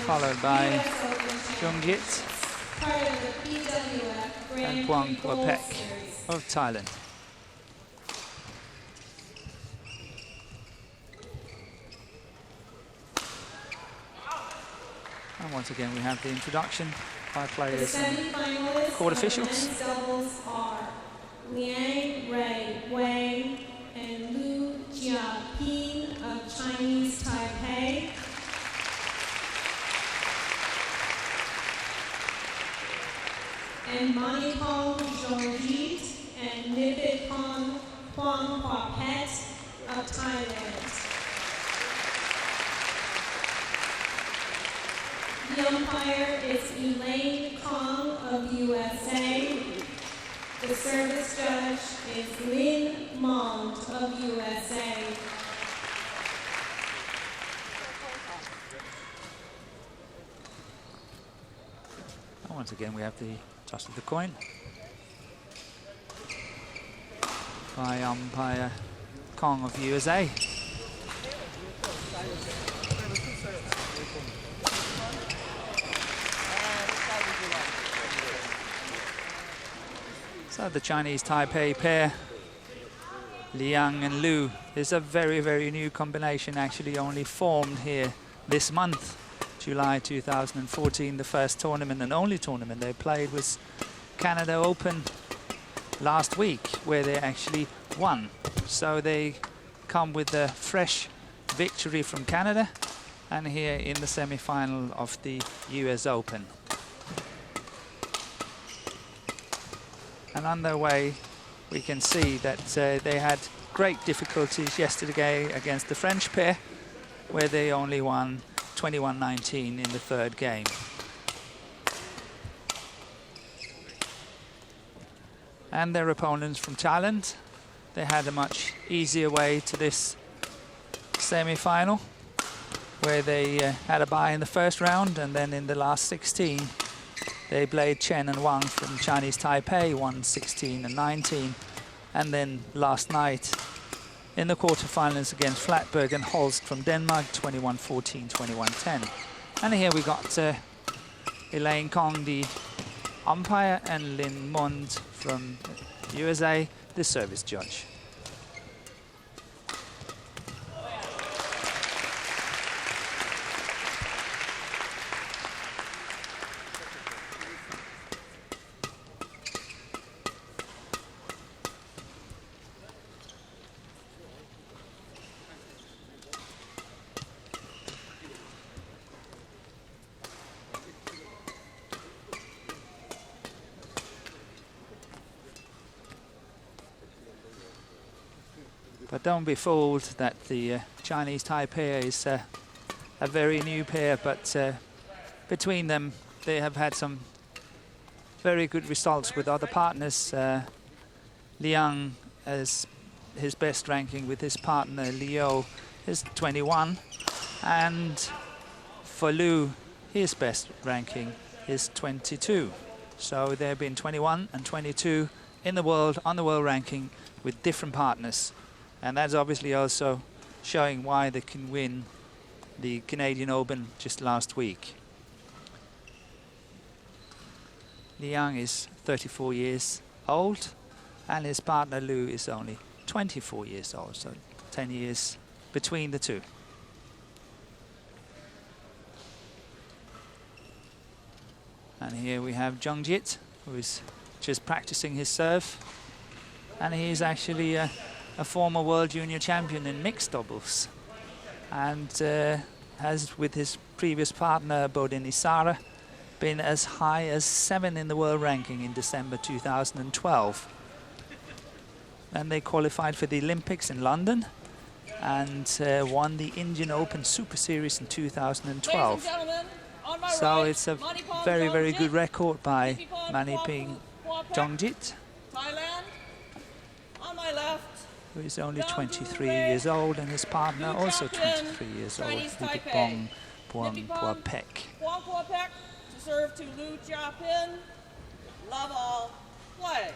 followed by Jungjit part of the BWF and Grand Prix Kwang Gold Pek Series. of Thailand. And once again, we have the introduction by players and court officials. The doubles are Liang Ray Wang and Lu Jiaping of Chinese Taipei. And Manipong Jorjit and Nipipong Kwang Pek of Thailand. The umpire is Elaine Kong of USA. The service judge is Lin Mond of USA. And once again, we have the toss of the coin by umpire Kong of USA. So the Chinese Taipei pair, Liang and Lu, is a very, very new combination, actually only formed here this month, July 2014. The first tournament and only tournament they played was Canada Open last week, where they actually won. So they come with a fresh victory from Canada and here in the semi-final of the US Open. And on their way, we can see that they had great difficulties yesterday against the French pair, where they only won 21-19 in the third game. And their opponents from Thailand, they had a much easier way to this semi-final, where they had a bye in the first round, and then in the last 16, they played Chen and Wang from Chinese Taipei, won 16-19. And then last night in the quarterfinals against Flatberg and Holst from Denmark, 21-14, 21-10. And here we got Elaine Kong, the umpire, and Lin Mond from USA, the service judge. But don't be fooled that the Chinese Taipei is a very new pair, but between them they have had some very good results with other partners. Liang has his best ranking with his partner Liu is 21, and for Lu, his best ranking is 22. So they've been 21 and 22 in the world, on the world ranking, with different partners. And that's obviously also showing why they can win the Canadian Open just last week. Liang is 34 years old, and his partner Lu is only 24 years old, so 10 years between the two. And here we have Jungjit, who is just practicing his serve, and he is actually a former world junior champion in mixed doubles, and has, with his previous partner Bodin Isara, been as high as 7 in the world ranking in December 2012. And they qualified for the Olympics in London and won the Indian Open Super Series in 2012. So it's a very, very good record by Manipong Jungjit, who is only 23 years old, and his partner also 23 years old, Nipipong Kwang Pek. To serve to Lu Jiaping. Love all. Play.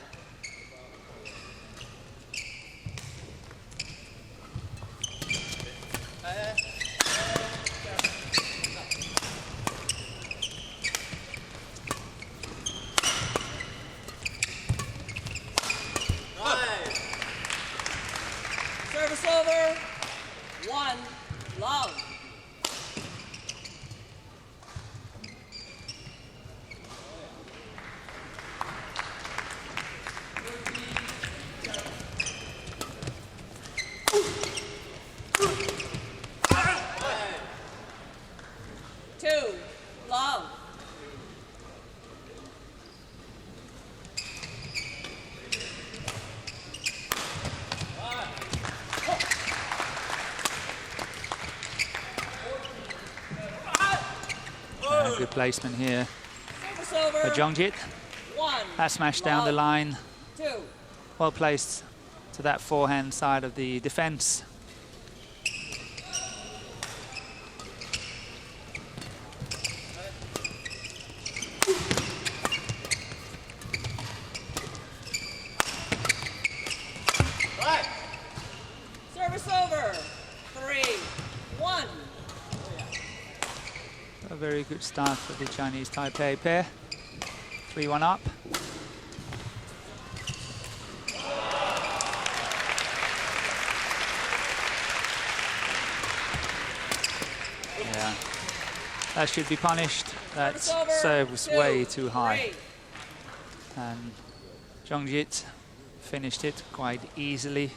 2, love. Good placement here Service over. for Jongjit. 1, That smash down the love. line. 2. Well placed to that forehand side of the defense. Service over. 3, 1. A very good start for the Chinese Taipei pair. 3-1 up. Yeah, that should be punished. That serve was way too high. And Jongjit finished it quite easily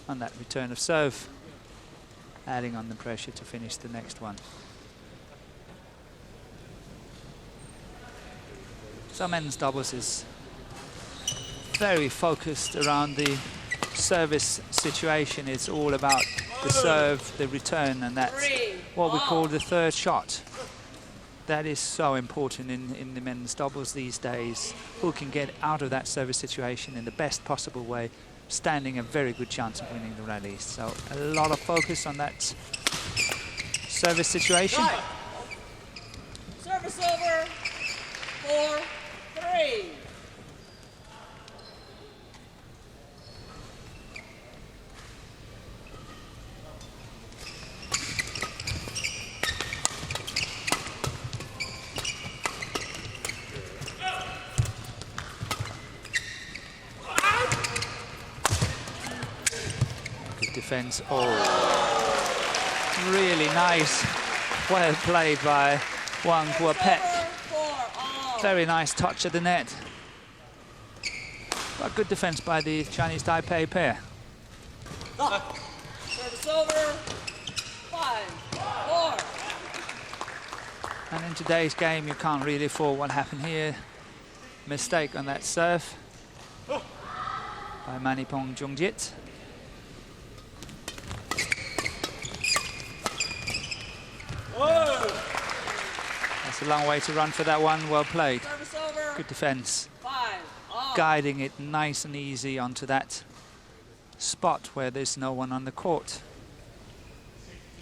on that return of serve, adding on the pressure to finish the next one. So men's doubles is very focused around the service situation. It's all about the serve, the return, and that's what we call the third shot. That is so important in the men's doubles these days. Who can get out of that service situation in the best possible way, standing a very good chance of winning the rally. So a lot of focus on that service situation. Service over. 4, 3. Good defense. Oh, really nice. Well played by Wang Guopet. Very nice touch of the net. But good defense by the Chinese Taipei pair. Service over. 5, 4. And in today's game, you can't really afford what happened here. Mistake on that serve by Manipong Jongjit. That's a long way to run for that one. Well played. Service over. Good defense. 5, all. Guiding it nice and easy onto that spot where there's no one on the court.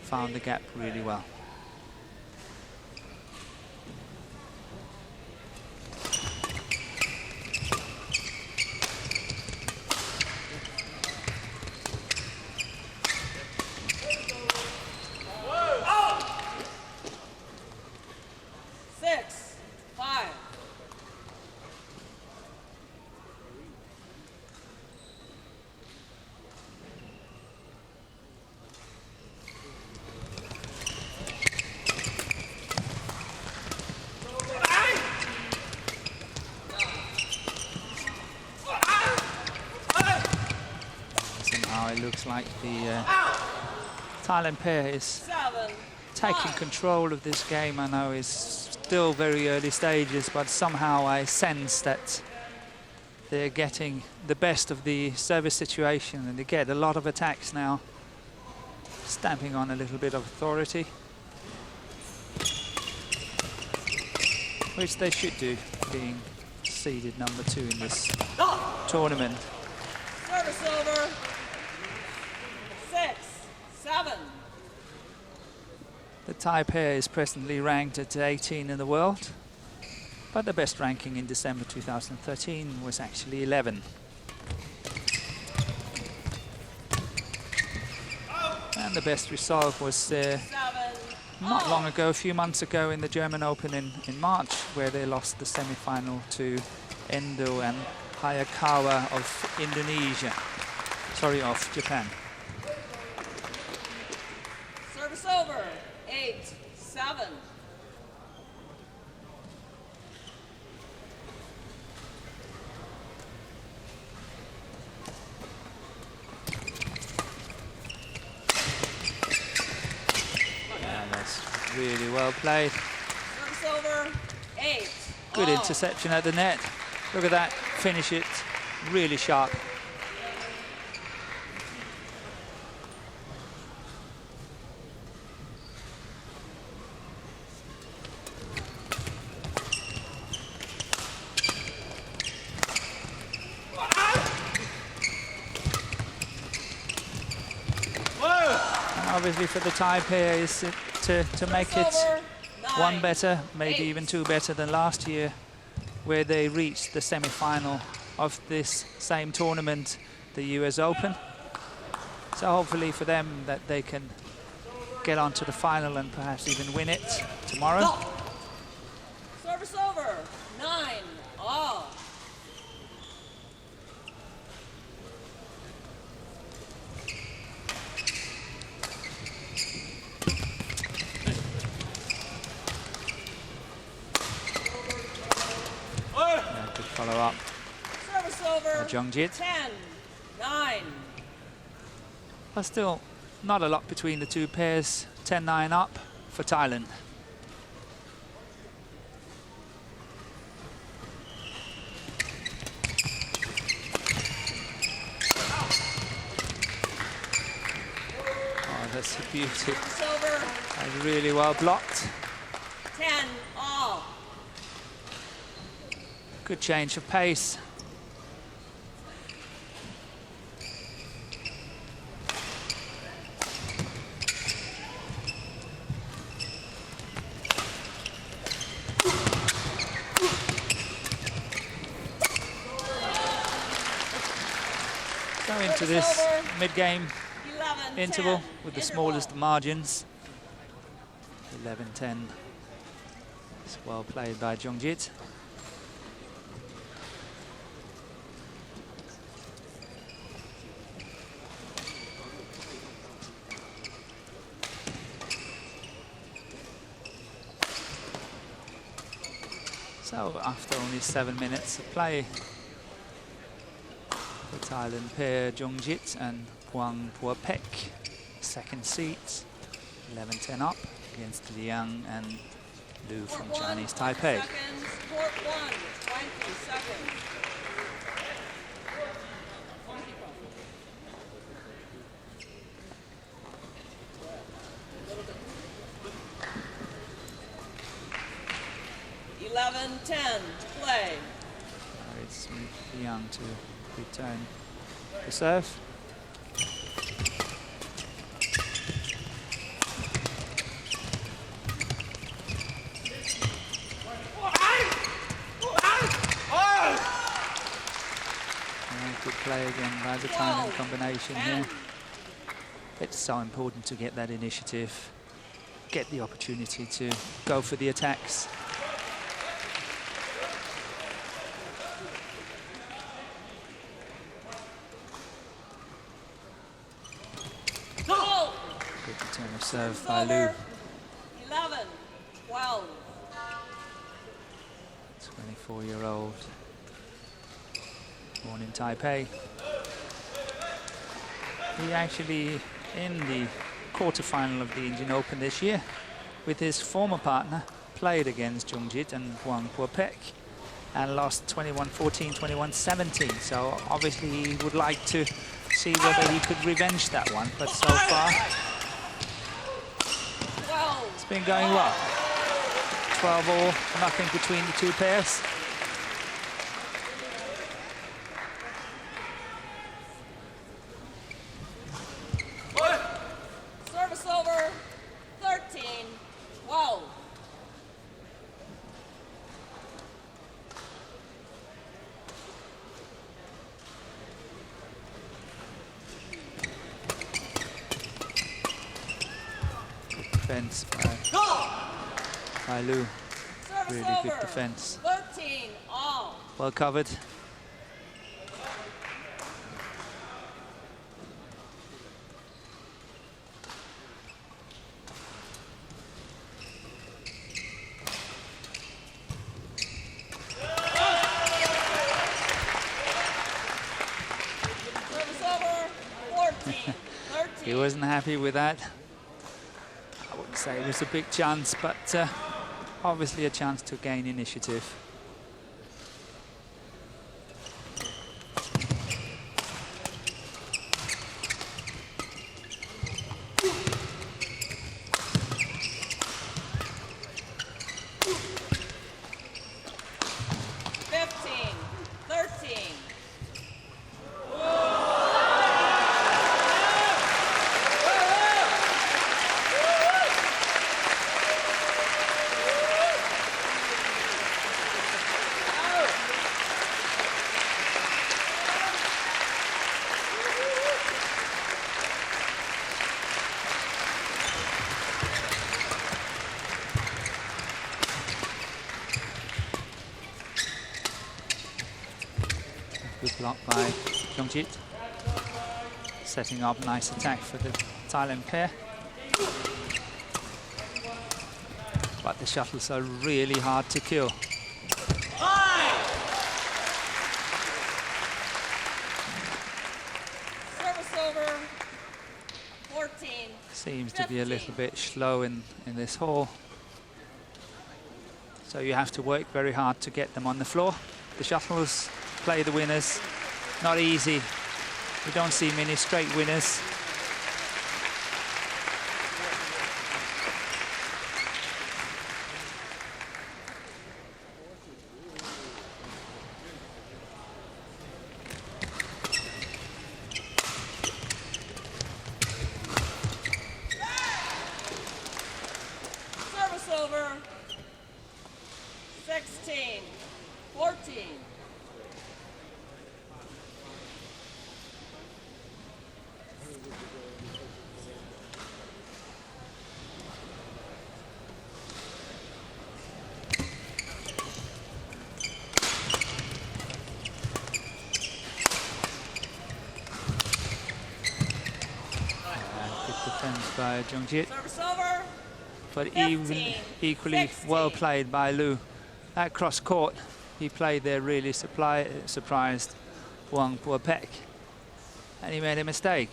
Found the gap really well. It looks like the Thailand pair is 7, taking control of this game. I know it's still very early stages, but somehow I sense that they're getting the best of the service situation, and they get a lot of attacks now, stamping on a little bit of authority, which they should do, being seeded number 2 in this tournament. Service over. 6, 7. The Thai pair is presently ranked at 18 in the world, but the best ranking in December 2013 was actually 11. And the best result was not long ago, a few months ago, in the German Open in March, where they lost the semi-final to Endo and Hayakawa of Indonesia. Sorry, of Japan. Service over. 8, 7. Yeah, that's really well well played. Service over, 8. Good all. interception at the net. Look at that, finish it really sharp. And obviously for the tie pair is to make it Over, 1 9. better, maybe 8. even 2 better than last year, where they reached the semi-final of this same tournament, the US Open. So hopefully for them that they can get onto the final and perhaps even win it tomorrow. Service over, 9. all. Yeah, good follow up. Service over, Jongjit. 10. 9. But still not a lot between the two pairs. 10-9 up for Thailand. Oh, that's a beauty. Service over, That's really well blocked. 10. all. Good change of pace. Go into this mid-game 11. interval 10. with the Interval. smallest margins. 11-10. It's well played by Jongjit. So after only 7 minutes of play, the Thailand pair Jongjit and Hwang Pua-pek, second seats, 11-10 up against Liang and Liu from Court 1, Chinese 20 Taipei. seconds. Court 1, 20 seconds. Play. It's Liang to return the serve. Good play again by the Thailand combination here. It's so important to get that initiative, get the opportunity to go for the attacks. Good return of serve by Liu. 11, 12. 24-year-old, born in Taipei. He actually in the quarterfinal of the Indian Open this year with his former partner, played against Jongjit and Hwang Pua-pek and lost 21-14, 21-17. So obviously he would like to see whether he could revenge that one, but so far it's been going well. 12-all, nothing between the two pairs. Service over, 13, 12. Good defense by Liu. Service Really over, good defense. 13, all. Well covered. Service over, 14, 13. He wasn't happy with that. I wouldn't say it was a big chance, but obviously a chance to gain initiative. Good block by Jongit. Setting up nice attack for the Thailand pair. But the shuttles are really hard to kill. Service over. 14. Seems to be a little bit slow in this hall. So you have to work very hard to get them on the floor. The shuttles play the winners. Not easy. We don't see many straight winners. Service over. 16. 14. By Jongit, Service over. but 15, equally 16. well played by Lu. At cross court, he played there really surprised Wang Puopek, and he made a mistake.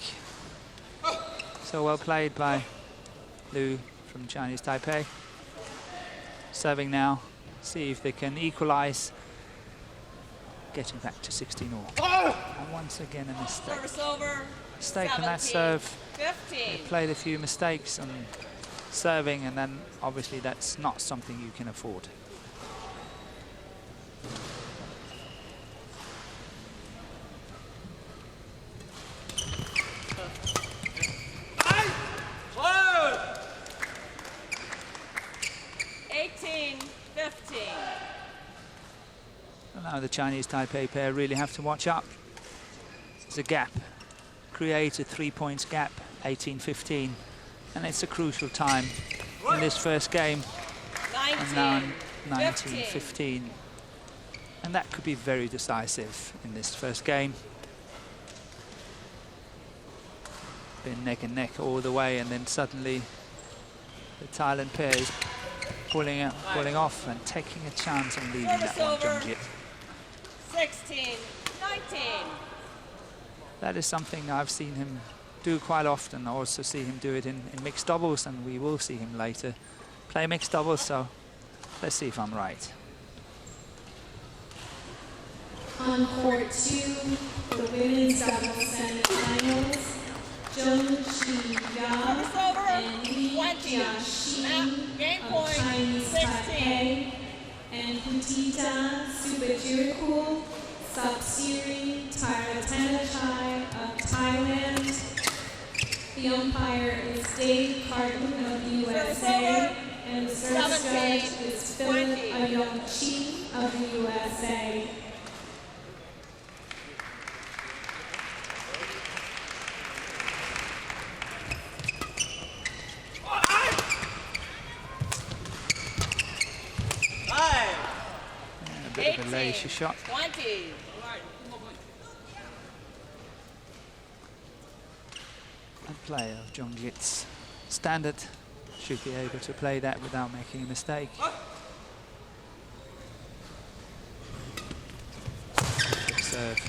So well played by Lu from Chinese Taipei. Serving now, see if they can equalize, getting back to 16-all. And once again a mistake. Service over. Mistake on that 17, serve. 15. They played a few mistakes on serving, and then obviously that's not something you can afford. And now the Chinese Taipei pair really have to watch up. There's a gap. Create a 3 points gap, 18-15, and it's a crucial time in this first game. 19, and now 19-15, and that could be very decisive in this first game. Been neck and neck all the way, and then suddenly the Thailand pair is pulling off and taking a chance on leading that one, Jongit. 16, 19. That is something I've seen him do quite often. I also see him do it in mixed doubles, and we will see him later play mixed doubles, so let's see if I'm right. On court 2, the women's doubles semifinals, Zheng Xiya and Li Jiaxin Game of point, Chinese 16. Taipei and Putita Subajirkul Sapsiri Taratanachai of Thailand. The umpire is Dave Carton of the USA, and the service judge is Philip Ayong-Chi of the USA. A bit of a lazy shot. 20. And play of Jongjit's standard should be able to play that without making a mistake. Good serve.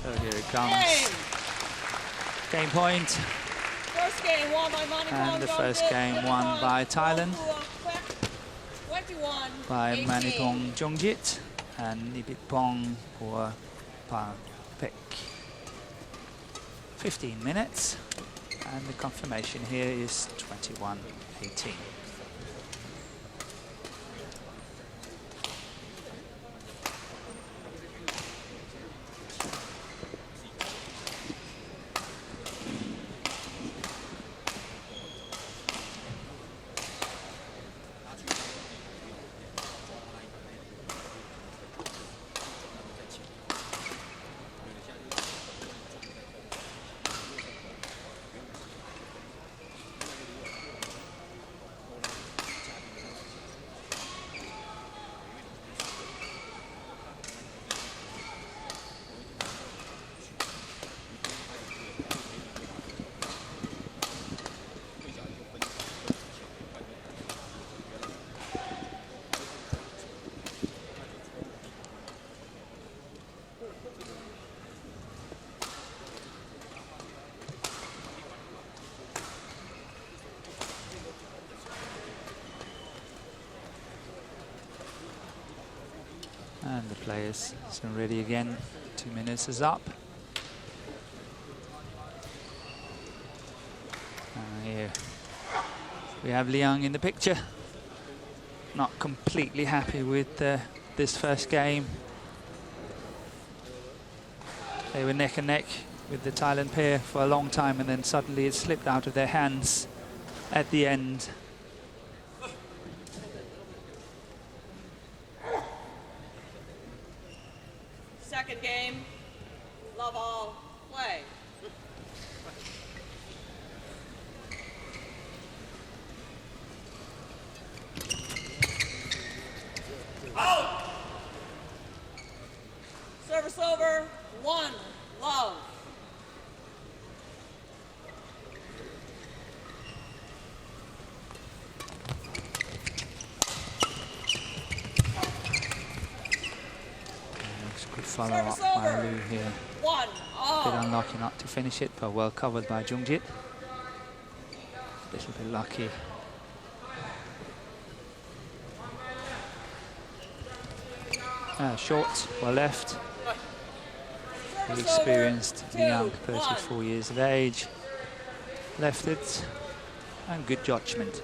Oh, here it comes. Game point. First game won by And the first game won by Thailand, 21. by Manipong Jongjit and Nipitpong for Pek. 15 minutes, and the confirmation here is 21-18. And the players are ready again. 2 minutes is up. Here we have Liang in the picture. Not completely happy with this first game. They were neck and neck with the Thailand pair for a long time, and then suddenly it slipped out of their hands at the end. Second game, love all, play. Out! Service over, 1, love. Good follow-up by Liu here. 1, Bit unlucky not to finish it, but well covered by Jongjit. A little bit lucky. Short, well left. The experienced Liang, 34 years of age. Left it, and good judgment.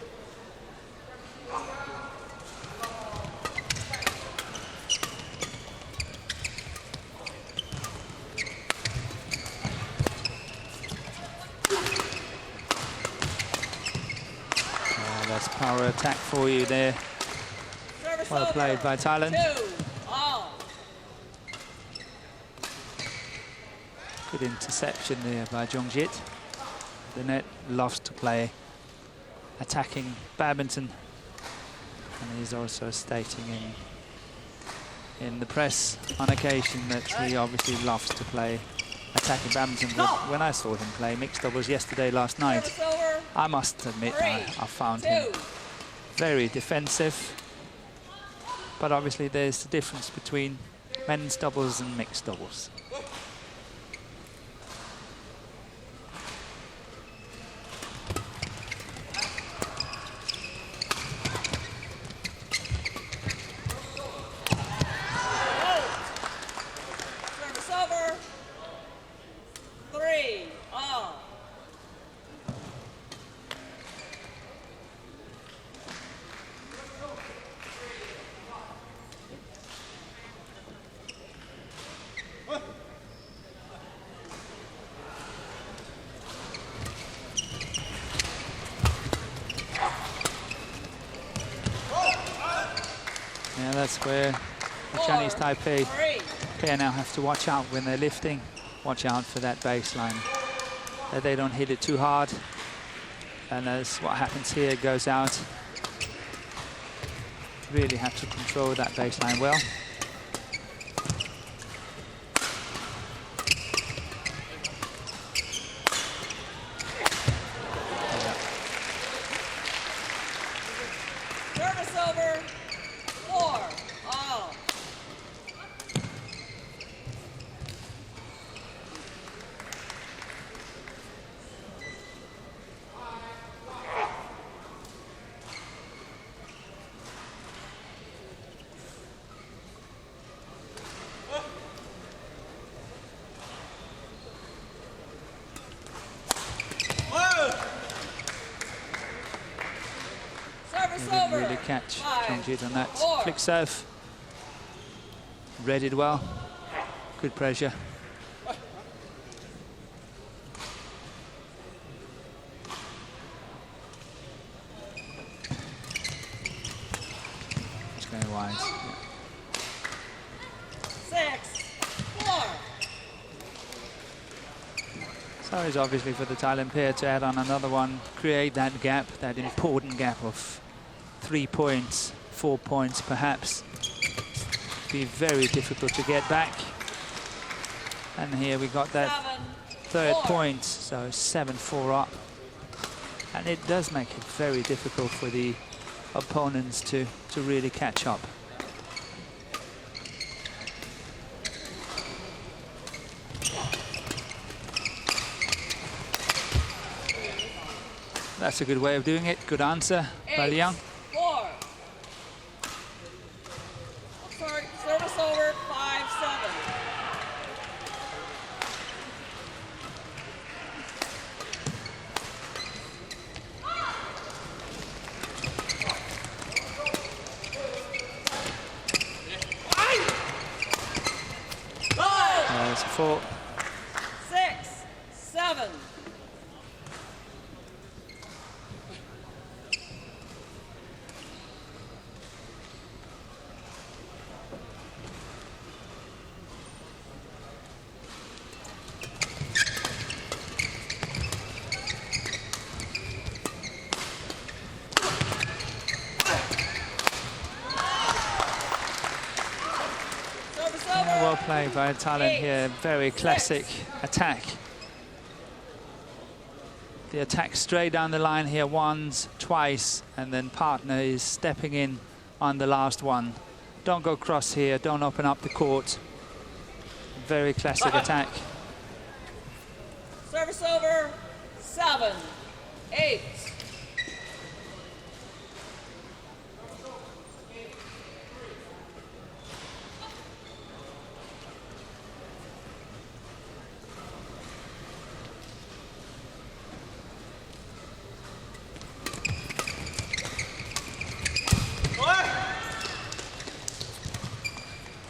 That's power attack for you there. Well played by Thailand. Good interception there by Jongjit. The net loves to play attacking badminton, and he's also stating in the press on occasion that he obviously loves to play attacking badminton. But when I saw him play mixed doubles last night, I must admit I found him very defensive. But obviously there's a difference between men's doubles and mixed doubles. Yeah, that's where the Chinese Taipei pair now have to watch out when they're lifting. Watch out for that baseline, that they don't hit it too hard. And as what happens here goes out, really have to control that baseline well. Service They didn't over. really catch 5, Jongjit on that 4. flick serve. Read it well. Good pressure. It's going wide. Yeah. 6, 4. So it's obviously for the Thailand pair to add on another one, create that gap, that important gap of 3 points, 4 points perhaps. Be very difficult to get back. And here we got that 7, third 4. point, so 7-4 up. And it does make it very difficult for the opponents to really catch up. That's a good way of doing it. Good answer by 8, Liang. 4. Sorry, service over. 5, 7. There's a 4. 6, 7. Service over. Well played by Thailand here. Very classic attack. The attack straight down the line here once, twice, and then partner is stepping in on the last one. Don't go cross here, don't open up the court. Very classic attack. Service over. 7, 8.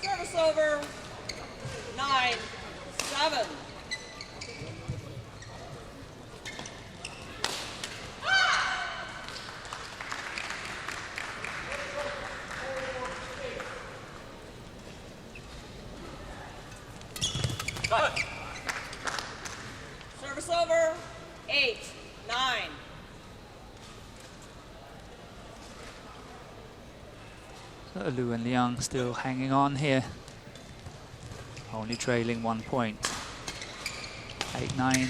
Service over. 9, 7. Service over. 8, 9. So Liu and Liang still hanging on here. Only trailing 1 point. 8-9,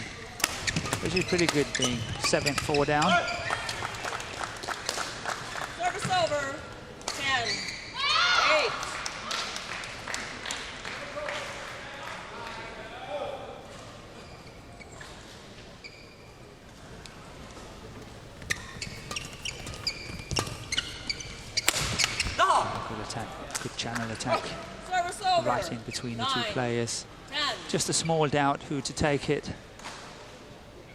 which is pretty good, being 7-4 down. Service over. 10, 8. Good attack, good channel attack. Service over. Right in between the 2 9, players. 10. Just a small doubt who to take it.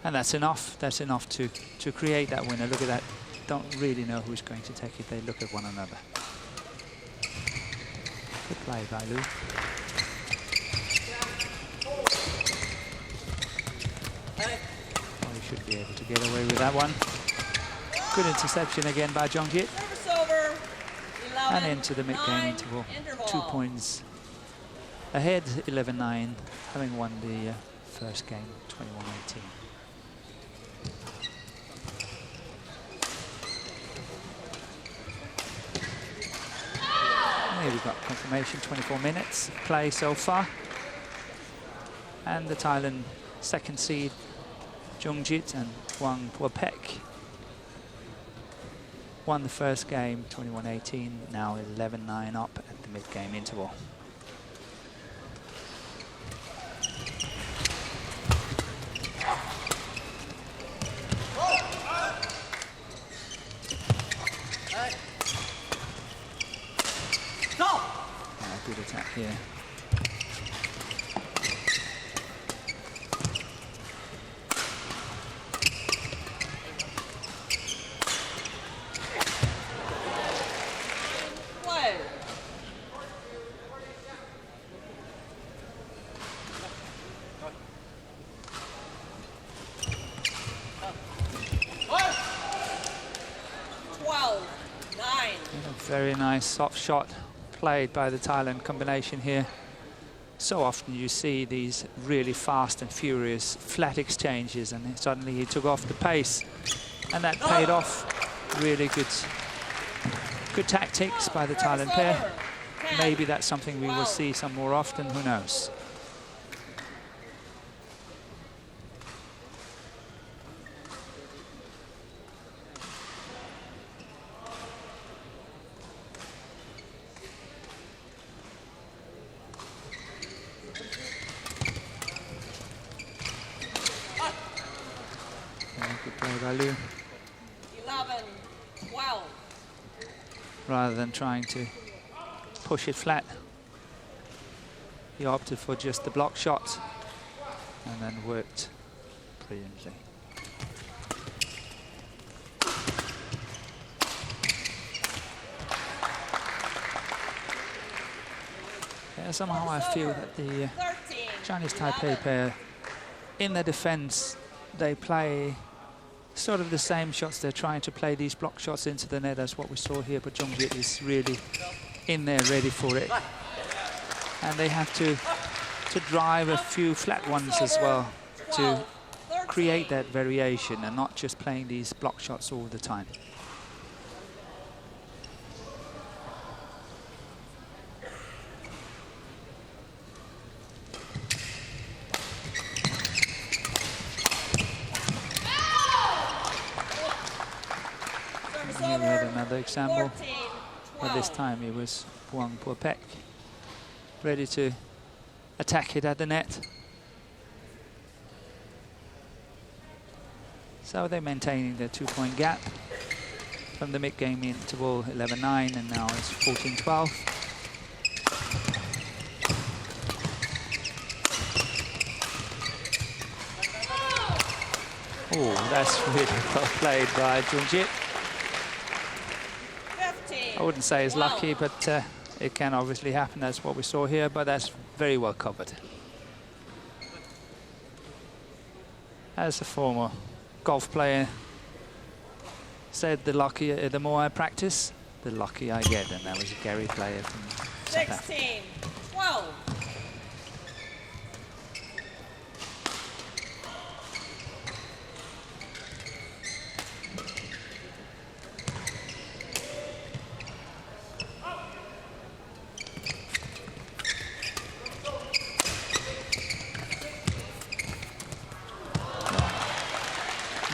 And that's enough. That's enough to create that winner. Look at that. Don't really know who's going to take it. They look at one another. Good play by Liu. Oh, he should be able to get away with that one. Good interception again by Jongjit. Service over. 11, And into the mid-game 9, interval. 2 interval. points ahead, 11-9, having won the first game, 21-18. Here we've got confirmation, 24 minutes play so far. And the Thailand second seed, Jongjit and Wang Puapek, won the first game, 21-18, now 11-9 up at the mid-game interval. Good attack here. 12-9. A very nice soft shot played by the Thailand combination here. So often you see these really fast and furious flat exchanges, and suddenly he took off the pace, and that paid off. Really good tactics by the Thailand pair. Maybe that's something we will see some more often, who knows. Good play by Liu. 11-12. Rather than trying to push it flat, he opted for just the block shot and then worked brilliantly. Yeah, somehow I feel that the Chinese Taipei pair, in their defense, they play sort of the same shots. They're trying to play these block shots into the net as what we saw here, but Jongjiet is really in there ready for it. And they have to drive a few flat ones as well to create that variation and not just playing these block shots all the time. Here we had another example, but this time it was Wang Puopek ready to attack it at the net. So they're maintaining their 2-point gap from the mid-game interval, 11-9, and now it's 14-12. Oh, that's really well played by Jongjiet. I wouldn't say it's lucky, but it can obviously happen. That's what we saw here, but that's very well covered. As a former golf player said, the more I practice, the luckier I get, and that was a Gary player from South Africa. 16-12.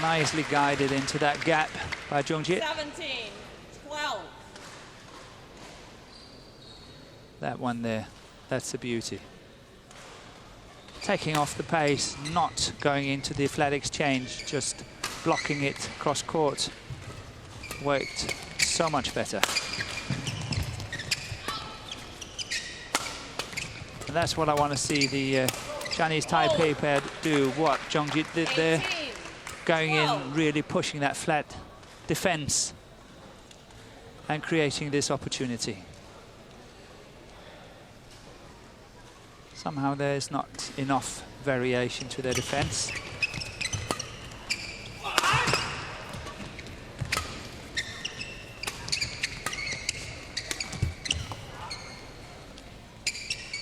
Nicely guided into that gap by Jongjiet. 17-12. That one there, that's the beauty. Taking off the pace, not going into the flat exchange, just blocking it cross court. Worked so much better. And that's what I want to see the Chinese Taipei pair do, what Jongjiet did there. Going in, really pushing that flat defense and creating this opportunity. Somehow there's not enough variation to their defense.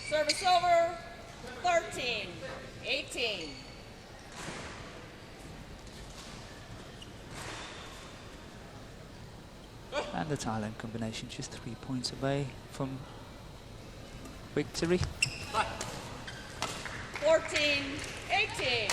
Service over, 13-18. And the Thailand combination just 3 points away from victory. 14-18.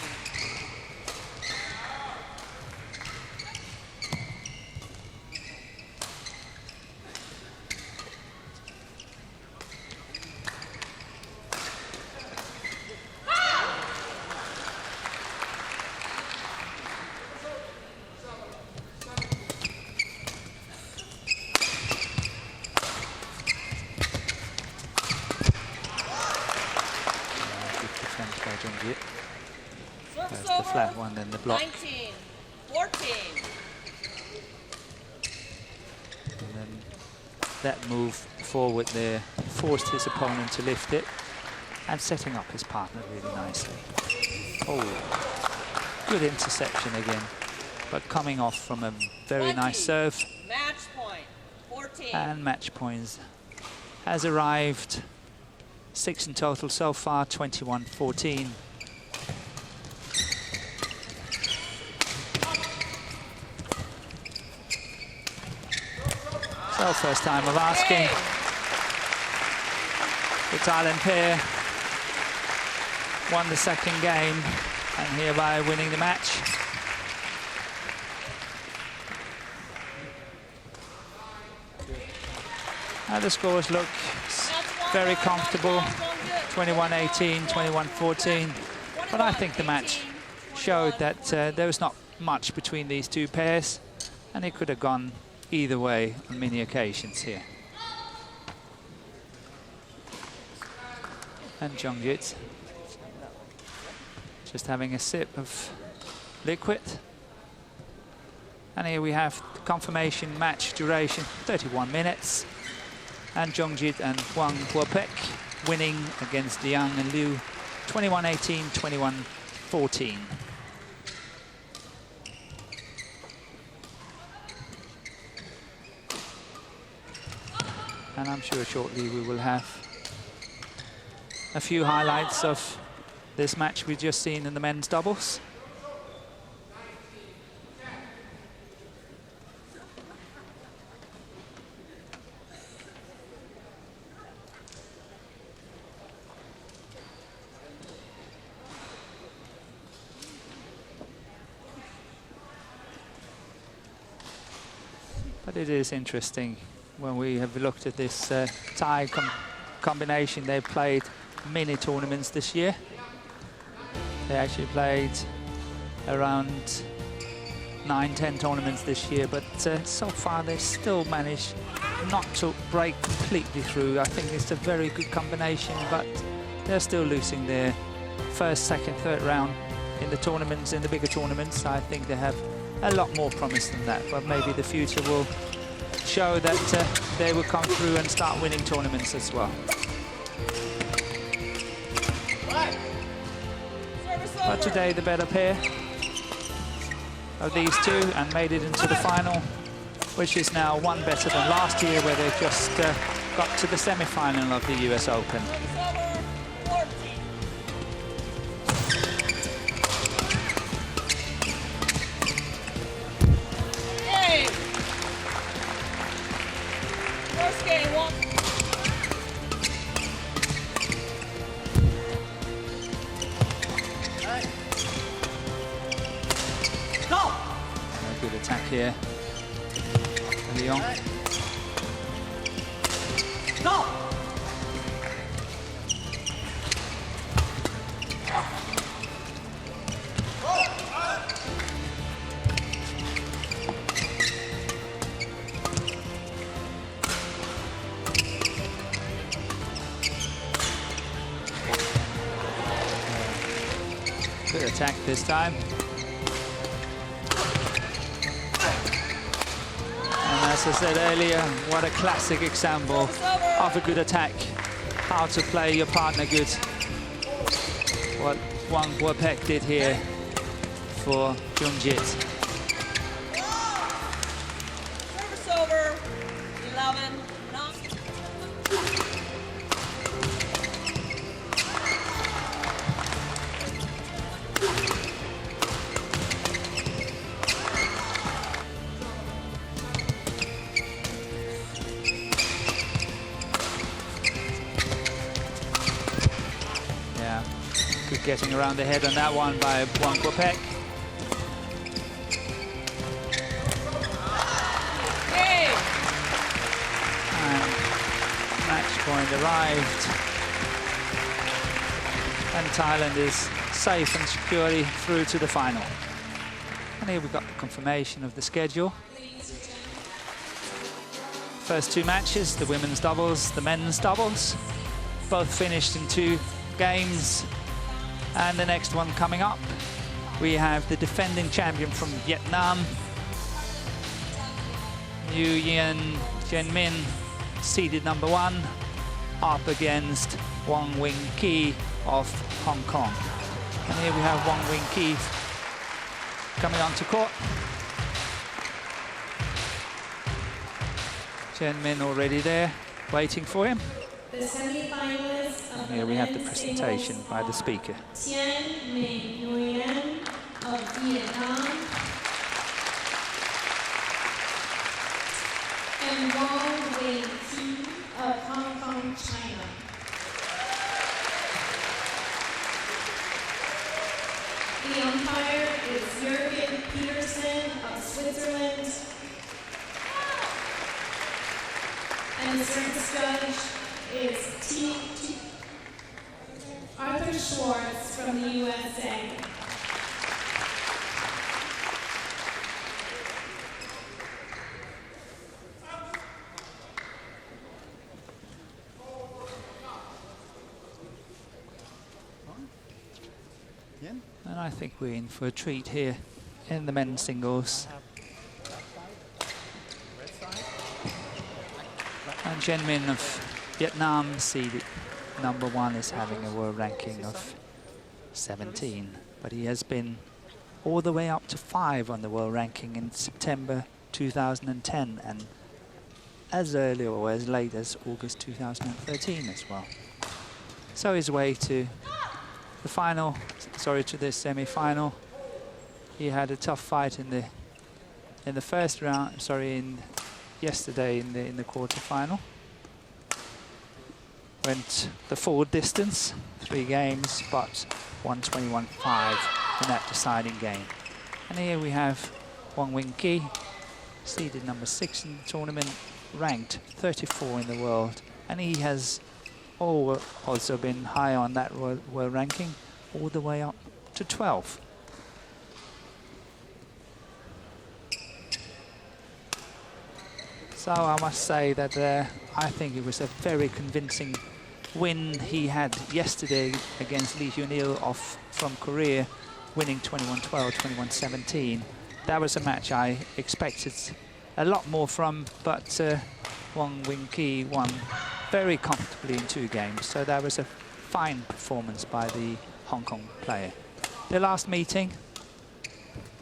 That's the flat one, then the block. 19-14. And then that move forward there forced his opponent to lift it and setting up his partner really nicely. Oh, good interception again, but coming off from a very nice serve. Match point, 14. And match points has arrived. 6 in total so far, 21-14. So first time of asking. The Thailand pair won the second game and hereby winning the match. Now the scores look very comfortable, 21-18, 21-14. But I think the match showed that there was not much between these two pairs, and it could have gone either way on many occasions here. And Jongjit just having a sip of liquid. And here we have the confirmation match duration, 31 minutes. And Jongjit and Wang Guopek winning against Liang and Liu, 21-18, 21-14. And I'm sure shortly we will have a few highlights of this match we've just seen in the men's doubles. But it is interesting when we have looked at this Thai combination. They've played many tournaments this year. They actually played around 9-10 tournaments this year, but so far they still managed not to break completely through. I think it's a very good combination, but they're still losing their first, second, third round in the tournaments, in the bigger tournaments. I think they have a lot more promise than that, but maybe the future will show that they will come through and start winning tournaments as well. But today the better pair of these two and made it into the final, which is now one better than last year, where they just got to the semi-final of the US Open. Good attack here. Leon. Go! Good attack this time. As I said earlier, what a classic example of a good attack. How to play your partner good. What Wang Guopek did here for Jongjit. Service over, 11, 9. Good getting around the head on that one by Wang Guopek. And match point arrived. And Thailand is safe and securely through to the final. And here we've got the confirmation of the schedule. First two matches, the women's doubles, the men's doubles, both finished in 2 games. And the next one coming up, we have the defending champion from Vietnam, Nguyen Chen Min, seeded number 1, up against Wang Wing Ki of Hong Kong. And here we have Wang Wing Ki coming onto court. Chen Min already there, waiting for him. The semi-finalists of Here the we have the men's presentation singles by the are speaker. Tien Minh Nguyen of Vietnam and Wang Wei-Qi of Hong Kong, China. The umpire is Jürgen Peterson of Switzerland, and the service judge is Arthur Schwartz from the USA. And I think we're in for a treat here in the men's singles. And Chen Min of Vietnam, seeded #1, is having a world ranking of 17. But he has been all the way up to 5 on the world ranking in September 2010 and as early or as late as August 2013 as well. So his way to the final, sorry, to the semi-final. He had a tough fight in the first round, yesterday in the quarter-final. Went the full distance, 3 games, but won 21-5 in that deciding game. And here we have Wang Wei-Qi, seeded #6 in the tournament, ranked 34 in the world, and he has also been high on that world ranking, all the way up to 12. So I must say that I think it was a very convincing win he had yesterday against Lee Hyun-il from Korea, winning 21-12, 21-17. That was a match I expected a lot more from, but Wang Wei-Qi won very comfortably in 2 games. So that was a fine performance by the Hong Kong player. The last meeting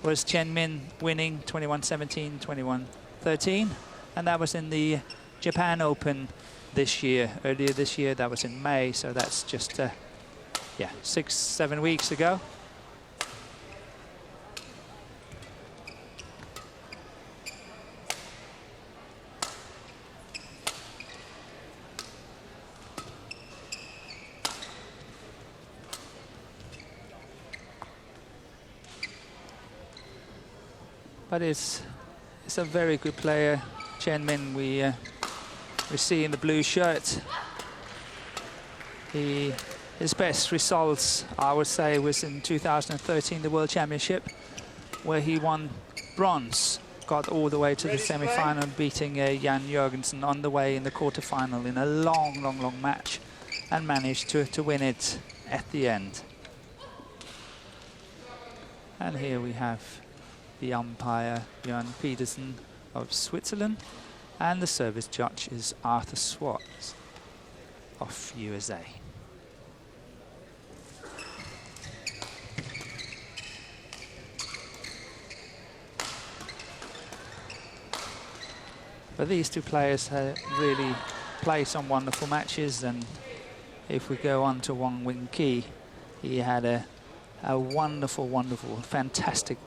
was Chen Min winning 21-17, 21-13. And that was in the Japan Open this year. Earlier this year, that was in May, so that's just, 6-7 weeks ago. But it's a very good player. Chen Min, we see in the blue shirt. His best results, I would say, was in 2013, the World Championship, where he won bronze, got all the way to the semi-final, beating Jan Jørgensen on the way in the quarter-final in a long match, and managed to win it at the end. And here we have the umpire, Jürgen Peterson of Switzerland, and the service judge is Arthur Schwartz of USA. But these 2 players really play some wonderful matches, and if we go on to Wang Wei-Qi, he had a wonderful, fantastic